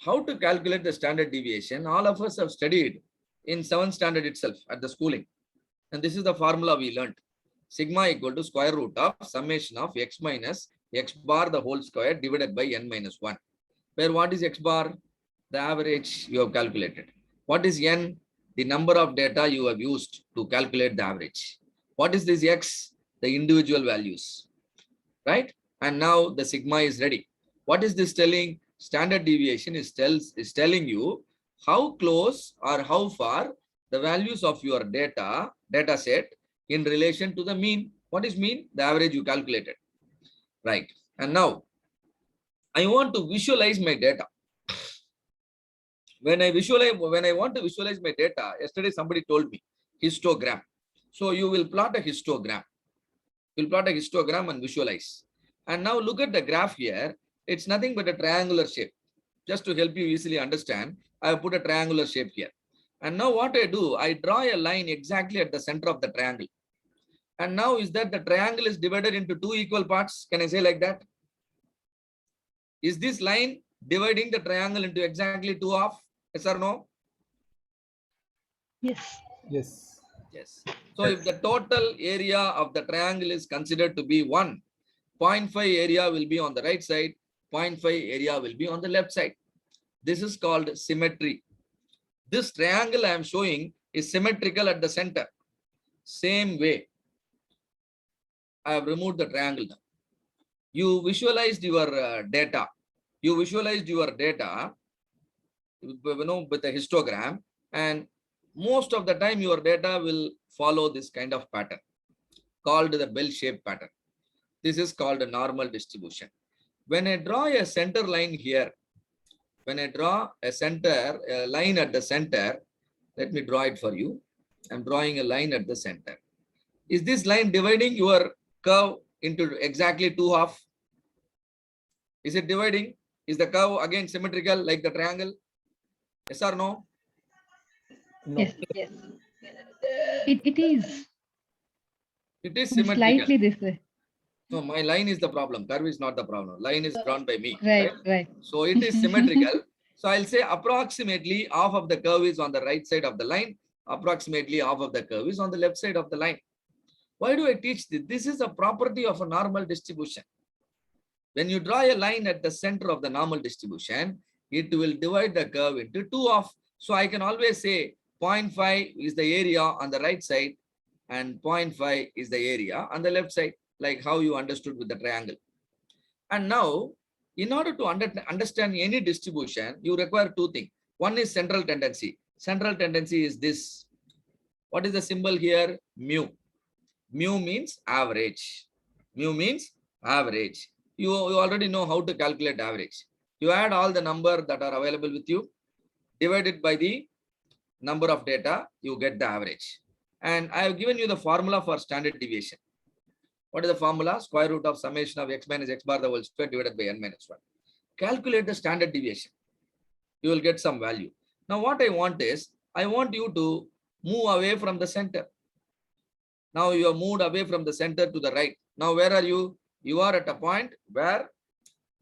how to calculate the standard deviation, all of us have studied in 7th standard itself at the schooling. And this is the formula we learned. Sigma equal to square root of summation of x minus x bar the whole square divided by n minus 1. Where what is x bar? The average you have calculated. What is n? The number of data you have used to calculate the average. What is this x? The individual values, right? And now the sigma is ready. What is this telling? Standard deviation is telling you how close or how far the values of your data set in relation to the mean. What is mean? The average you calculated, right? And now I want to visualize my data. When I want to visualize my data, yesterday somebody told me histogram. So you will plot a histogram. You'll plot a histogram and visualize. And now look at the graph here. It's nothing but a triangular shape. Just to help you easily understand, I have put a triangular shape here. And now what I do, I draw a line exactly at the center of the triangle. And now is that the triangle is divided into 2 equal parts? Can I say like that? Is this line dividing the triangle into exactly 2 halves? Yes or no? Yes. Yes. Yes. So if the total area of the triangle is considered to be 1, 0.5 area will be on the right side, 0.5 area will be on the left side. This is called symmetry. This triangle I am showing is symmetrical at the center. Same way, I have removed the triangle now. You visualized your data. You visualized your data, with the histogram, and most of the time your data will follow this kind of pattern called the bell-shaped pattern. This is called a normal distribution. When I draw a center line here, when I draw a line at the center, let me draw it for you. I'm drawing a line at the center. Is this line dividing your curve into exactly 2 halves? Is it dividing? Is the curve again symmetrical like the triangle? Yes or no? No. Yes. Yes. It is. It is symmetrical. Slightly this way. No, my line is the problem. Curve is not the problem. Line is drawn by me. Right. So it is symmetrical. So I'll say approximately half of the curve is on the right side of the line. Approximately half of the curve is on the left side of the line. Why do I teach this? This is a property of a normal distribution. When you draw a line at the center of the normal distribution, it will divide the curve into 2 halves. So I can always say 0.5 is the area on the right side and 0.5 is the area on the left side, like how you understood with the triangle. And now, in order to understand any distribution, you require 2 things. One is central tendency. Central tendency is this. What is the symbol here? Mu. Mu means average. Mu means average. You already know how to calculate average. You add all the number that are available with you, divide it by the number of data, you get the average. And I have given you the formula for standard deviation. What is the formula? Square root of summation of x minus x bar the whole square divided by n minus 1. Calculate the standard deviation. You will get some value. Now what I want is, I want you to move away from the center. Now you have moved away from the center to the right. Now where are you? You are at a point where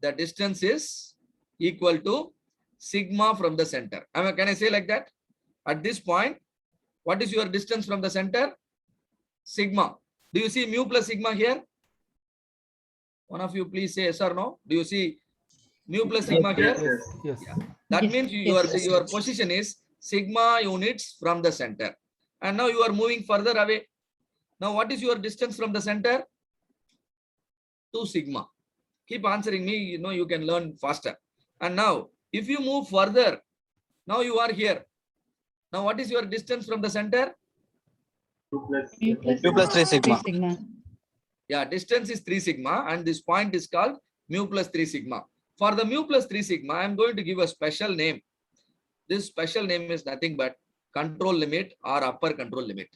the distance is equal to sigma from the center. Can I say like that? At this point, what is your distance from the center? Sigma. Do you see mu plus sigma here? One of you please say yes or no. Do you see mu plus sigma here? Yes. Yeah. That Yes, means your position is sigma units from the center. And now you are moving further away. Now what is your distance from the center? 2 sigma. Keep answering me, you can learn faster. And now if you move further, now you are here. Now what is your distance from the center? 2 plus 3 sigma. Yeah, distance is 3 sigma and this point is called mu plus 3 sigma. For the mu plus 3 sigma, I am going to give a special name. This special name is nothing but control limit or upper control limit.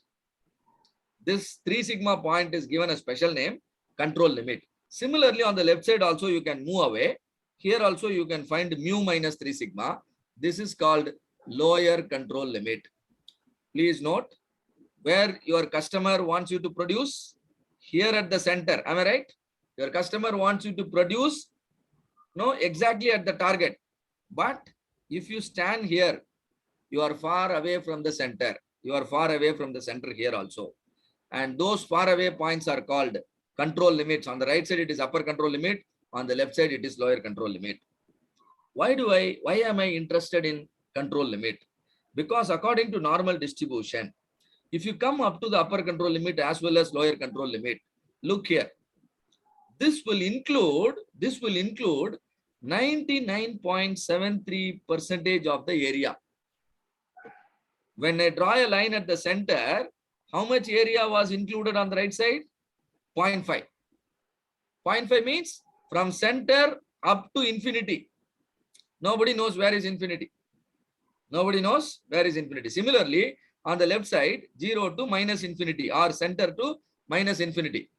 This 3 sigma point is given a special name, control limit. Similarly, on the left side also you can move away. Here also you can find mu minus 3 sigma. This is called lower control limit. Please note, where your customer wants you to produce, here at the center. Am I right? Your customer wants you to produce exactly at the target. But If you stand here, you are far away from the center. You are far away from the center here also. And those far away points are called control limits. On the right side, it is upper control limit. On the left side, it is lower control limit. Why am I interested in control limit? Because according to normal distribution, if you come up to the upper control limit as well as lower control limit, look here. This will include 99.73% of the area. When I draw a line at the center, how much area was included on the right side? 0.5. 0.5 means from center up to infinity. Nobody knows where is infinity. Nobody knows where is infinity. Similarly, on the left side, 0 to minus infinity or center to minus infinity.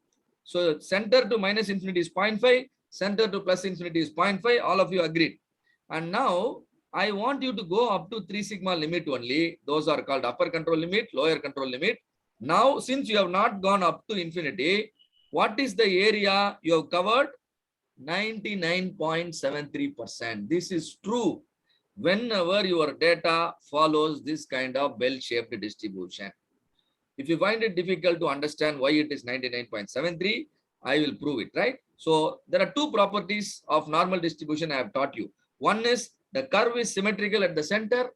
So center to minus infinity is 0.5, center to plus infinity is 0.5. All of you agreed. And now I want you to go up to 3 sigma limit only. Those are called upper control limit, lower control limit. Now, since you have not gone up to infinity, what is the area you have covered? 99.73%. This is true whenever your data follows this kind of bell-shaped distribution. If you find it difficult to understand why it is 99.73, I will prove it, right? So there are two properties of normal distribution I have taught you. One is the curve is symmetrical at the center.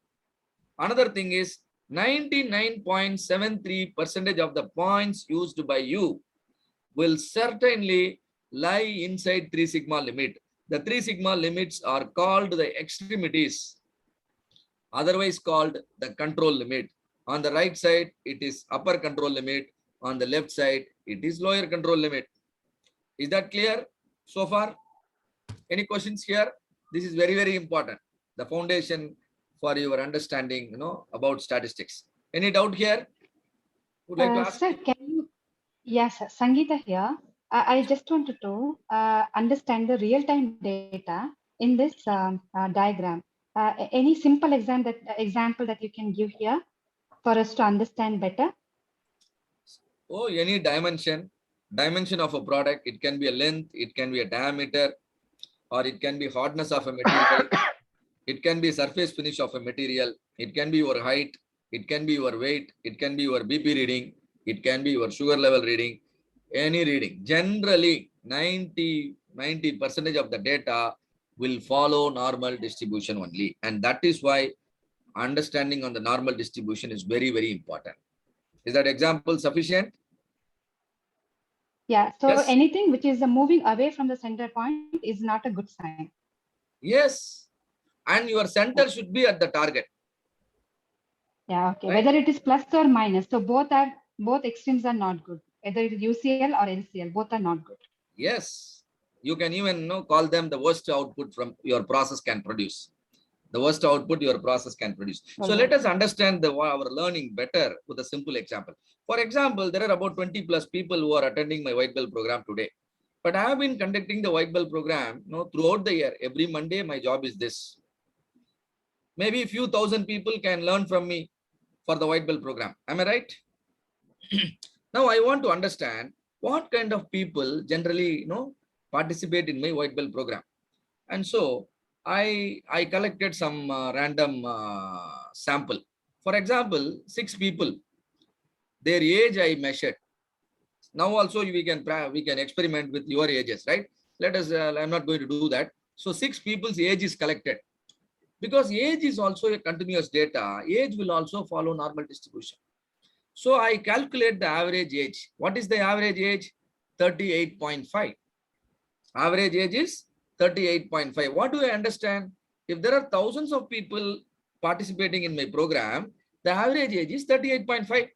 Another thing is 99.73% of the points used by you will certainly lie inside 3 sigma limit. The 3 sigma limits are called the extremities, otherwise called the control limit. On the right side, it is upper control limit. On the left side, it is lower control limit. Is that clear so far? Any questions here? This is very, very important. The foundation for your understanding, about statistics. Any doubt here? Would like to ask? Sir, can you? Yes, sir. Sangeeta here. I just wanted to understand the real-time data in this diagram. Any simple example that you can give here for us to understand better? Oh, any dimension of a product. It can be a length, it can be a diameter, or it can be hardness of a material. It can be surface finish of a material. It can be your height. It can be your weight. It can be your BP reading. It can be your sugar level reading. Any reading. Generally, 90% of the data will follow normal distribution only. And that is why understanding on the normal distribution is very, very important. Is that example sufficient? Yeah. So Yes. anything which is moving away from the center point is not a good sign. Yes. And your center should be at the target. Yeah. Okay. Right. Whether it is plus or minus, so both extremes are not good. Whether it is UCL or LCL, both are not good. Yes. You can even call them the worst output from your process can produce. The worst output your process can produce. So Okay. let us understand our learning better with a simple example. For example, there are about 20 plus people who are attending my white belt program today. But I have been conducting the white belt program throughout the year. Every Monday, my job is this. Maybe a few thousand people can learn from me for the white belt program. Am I right? Now I want to understand what kind of people generally participate in my white belt program. And so I collected some random sample. For example, 6 people, their age I measured. Now also we can experiment with your ages, right? Let us, I'm not going to do that. So 6 people's age is collected. Because age is also a continuous data, age will also follow normal distribution. So I calculate the average age. What is the average age? 38.5. Average age is 38.5. What do I understand? If there are thousands of people participating in my program, the average age is 38.5.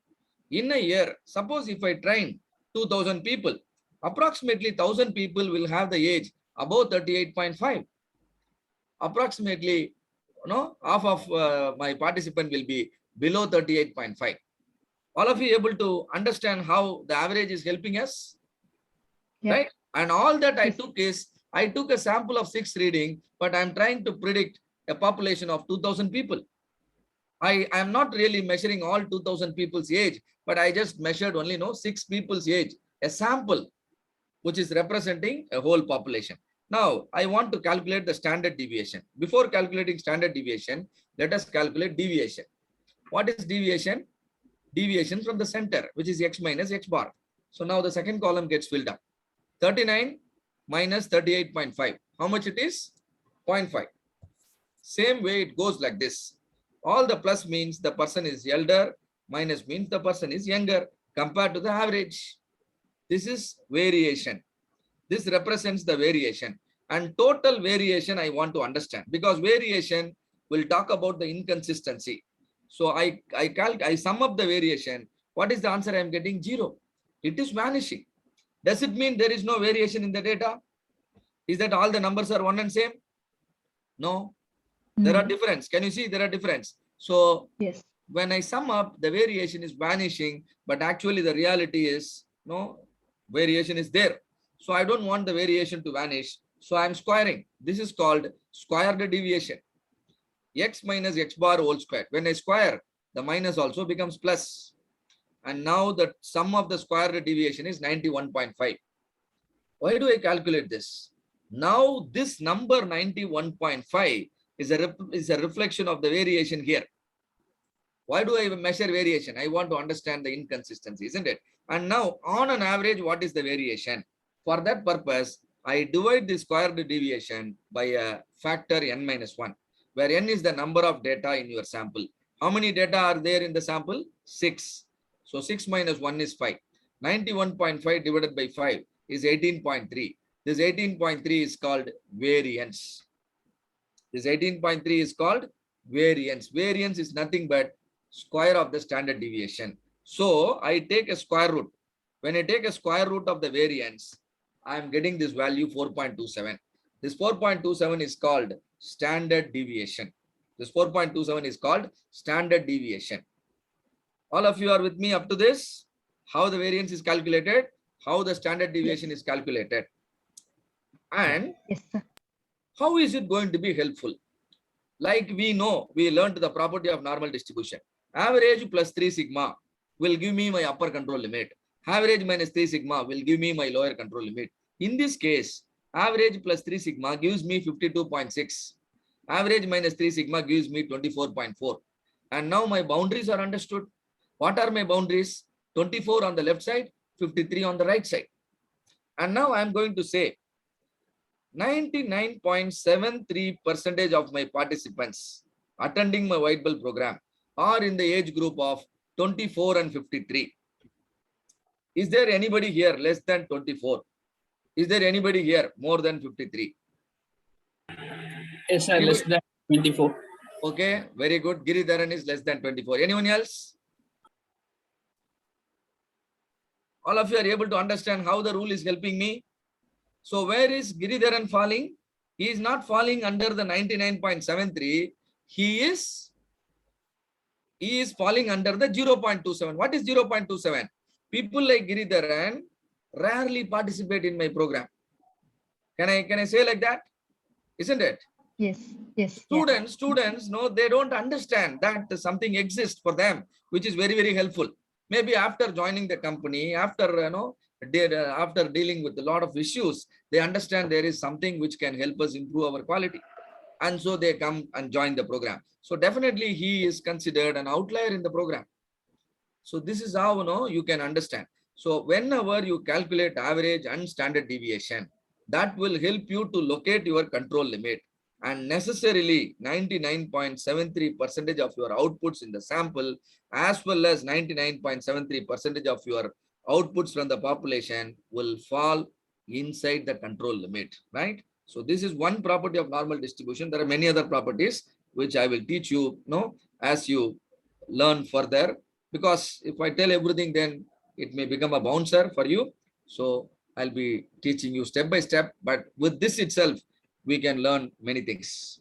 In a year, suppose if I train 2,000 people, approximately 1,000 people will have the age above 38.5. Approximately, half of my participant will be below 38.5. All of you able to understand how the average is helping us? Yeah. Right? And all that I Yes. took is, I took a sample of 6 reading, but I'm trying to predict a population of 2,000 people. I am not really measuring all 2,000 people's age, but I just measured only 6 people's age, a sample, which is representing a whole population. Now, I want to calculate the standard deviation. Before calculating standard deviation, let us calculate deviation. What is deviation? Deviation from the center, which is x minus x bar. So now the second column gets filled up. 39 minus 38.5. How much it is? 0.5. Same way it goes like this. All the plus means the person is elder, minus means the person is younger compared to the average. This is variation. This represents the variation. And total variation I want to understand, because variation will talk about the inconsistency. So I sum up the variation. What is the answer I am getting? 0. It is vanishing. Does it mean there is no variation in the data? Is that all the numbers are one and same? No. There are difference. Can you see there are difference? So Yes. when I sum up, the variation is vanishing, but actually the reality is no variation is there. So I don't want the variation to vanish. So I'm squaring. This is called squared deviation. X minus x bar whole square. When I square, the minus also becomes plus. And now the sum of the squared deviation is 91.5. Why do I calculate this? Now this number 91.5 is a reflection of the variation here. Why do I measure variation? I want to understand the inconsistency, isn't it? And now on an average, what is the variation? For that purpose, I divide the squared deviation by a factor n minus 1, where n is the number of data in your sample. How many data are there in the sample? 6. So 6 minus 1 is 5. 91.5 divided by 5 is 18.3. This 18.3 is called variance. This 18.3 is called variance. Variance is nothing but square of the standard deviation. So I take a square root. When I take a square root of the variance, I am getting this value 4.27. This 4.27 is called standard deviation. This 4.27 is called standard deviation. All of you are with me up to this? How the variance is calculated, how the standard deviation is calculated. And Yes, sir. how is it going to be helpful? Like we know, we learned the property of normal distribution. Average plus 3 sigma will give me my upper control limit. Average minus 3 sigma will give me my lower control limit. In this case, average plus 3 sigma gives me 52.6. Average minus 3 sigma gives me 24.4. And now my boundaries are understood. What are my boundaries? 24 on the left side, 53 on the right side. And now I am going to say 99.73% of my participants attending my White Belt program are in the age group of 24 and 53. Is there anybody here less than 24? Is there anybody here more than 53? Yes, sir, Anybody? less than 24. Okay, very good. Giridharan is less than 24. Anyone else? All of you are able to understand how the rule is helping me. So where is Giridharan falling? He is not falling under the 99.73. He is falling under the 0.27. What is 0.27? People like Giridharan rarely participate in my program. Can I say like that? Isn't it? Yes, yes. Yeah. Students, no, they don't understand that something exists for them, which is very, very helpful. Maybe after joining the company, after after dealing with a lot of issues, they understand there is something which can help us improve our quality. And so they come and join the program. So definitely he is considered an outlier in the program. So this is how you can understand. So whenever you calculate average and standard deviation, that will help you to locate your control limit. And necessarily 99.73% of your outputs in the sample, as well as 99.73% of your outputs from the population will fall inside the control limit, right? So this is one property of normal distribution. There are many other properties which I will teach you, as you learn further, because if I tell everything, then it may become a bouncer for you. So I'll be teaching you step by step, but with this itself, we can learn many things.